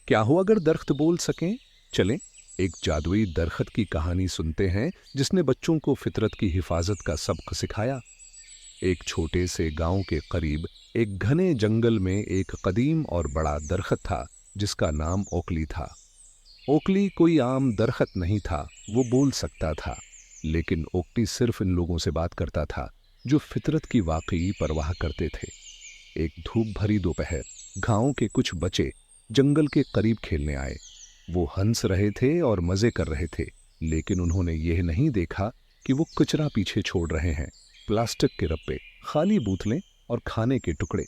क्या हो अगर दरख्त बोल सकें? चलें, एक जादुई दरख्त की कहानी सुनते हैं जिसने बच्चों को फितरत की हिफाजत का सबक सिखाया। एक छोटे से गांव के करीब एक घने जंगल में एक कदीम और बड़ा दरख्त था जिसका नाम ओकली था। ओकली कोई आम दरख्त नहीं था, वो बोल सकता था। लेकिन ओकली सिर्फ इन लोगों से बात करता था जो फितरत की वाकई परवाह करते थे। एक धूप भरी दोपहर गांव के कुछ बच्चे जंगल के करीब खेलने आए। वो हंस रहे थे और मजे कर रहे थे, लेकिन उन्होंने यह नहीं देखा कि वो कचरा पीछे छोड़ रहे हैं। प्लास्टिक के रप्पे, खाली बोतलें और खाने के टुकड़े।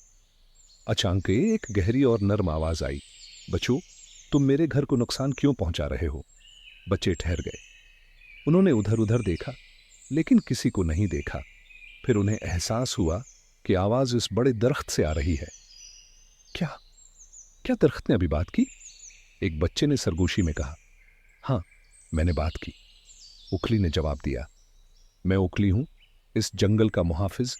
अचानक एक गहरी और नर्म आवाज आई, बच्चों, तुम मेरे घर को नुकसान क्यों पहुंचा रहे हो? बच्चे ठहर गए। उन्होंने उधर उधर देखा, लेकिन किसी को नहीं देखा। फिर उन्हें एहसास हुआ कि आवाज इस बड़े दरख्त से आ रही है। क्या क्या दरख्त ने अभी बात की? एक बच्चे ने सरगोशी में कहा। हाँ, मैंने बात की, ओखली ने जवाब दिया। मैं ओखली हूं, इस जंगल का मुहाफिज।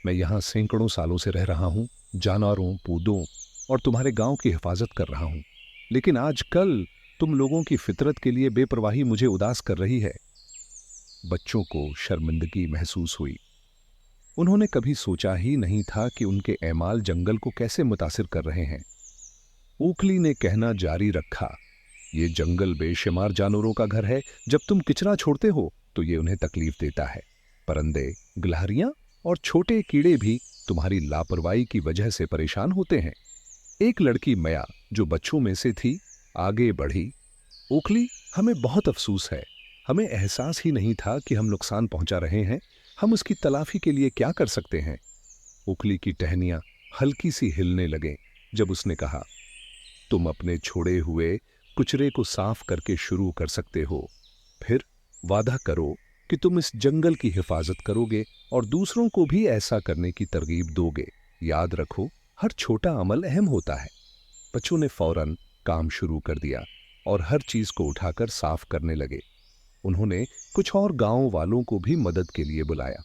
मैं यहां सैकड़ों सालों से रह रहा हूं, जानवरों, पौधों और तुम्हारे गांव की हिफाजत कर रहा हूं। लेकिन आजकल तुम लोगों की फितरत के लिए बेपरवाही मुझे उदास कर रही है। बच्चों को शर्मिंदगी महसूस हुई। उन्होंने कभी सोचा ही नहीं था कि उनके ऐमाल जंगल को कैसे मुतासिर कर रहे हैं। ओखली ने कहना जारी रखा, ये जंगल बेशुमार जानवरों का घर है। जब तुम किचरा छोड़ते हो तो ये उन्हें तकलीफ देता है। परिंदे, गिलहरियां और छोटे कीड़े भी तुम्हारी लापरवाही की वजह से परेशान होते हैं। एक लड़की मया, जो बच्चों में से थी, आगे बढ़ी। ओखली, हमें बहुत अफसोस है। हमें एहसास ही नहीं था कि हम नुकसान पहुंचा रहे हैं। हम उसकी तलाफी के लिए क्या कर सकते हैं? ओखली की टहनियां हल्की सी हिलने लगे जब उसने कहा, तुम अपने छोड़े हुए कुचरे को साफ करके शुरू कर सकते हो। फिर वादा करो कि तुम इस जंगल की हिफाजत करोगे और दूसरों को भी ऐसा करने की तरगीब दोगे। याद रखो, हर छोटा अमल अहम होता है। बच्चों ने फौरन काम शुरू कर दिया और हर चीज को उठाकर साफ करने लगे। उन्होंने कुछ और गांव वालों को भी मदद के लिए बुलाया।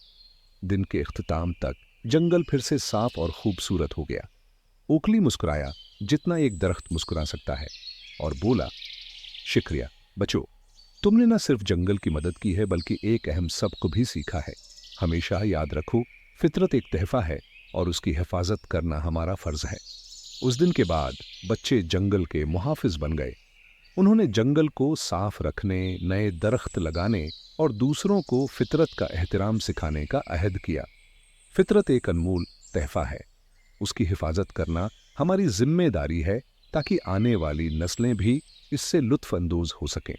दिन के इख्तिताम तक जंगल फिर से साफ और खूबसूरत हो गया। ओखली मुस्कुराया जितना एक दरख्त मुस्कुरा सकता है और बोला, शुक्रिया बच्चों, तुमने न सिर्फ जंगल की मदद की है बल्कि एक अहम सबक भी सीखा है। हमेशा याद रखो, फितरत एक तहफा है और उसकी हिफाजत करना हमारा फर्ज है। उस दिन के बाद बच्चे जंगल के मुहाफिज बन गए। उन्होंने जंगल को साफ रखने, नए दरख्त लगाने और दूसरों को फितरत का एहतराम सिखाने का अहद किया। फितरत एक अनमोल तहफा है, उसकी हिफाजत करना हमारी जिम्मेदारी है ताकि आने वाली नस्लें भी इससे लुत्फ अंदोज हो सकें।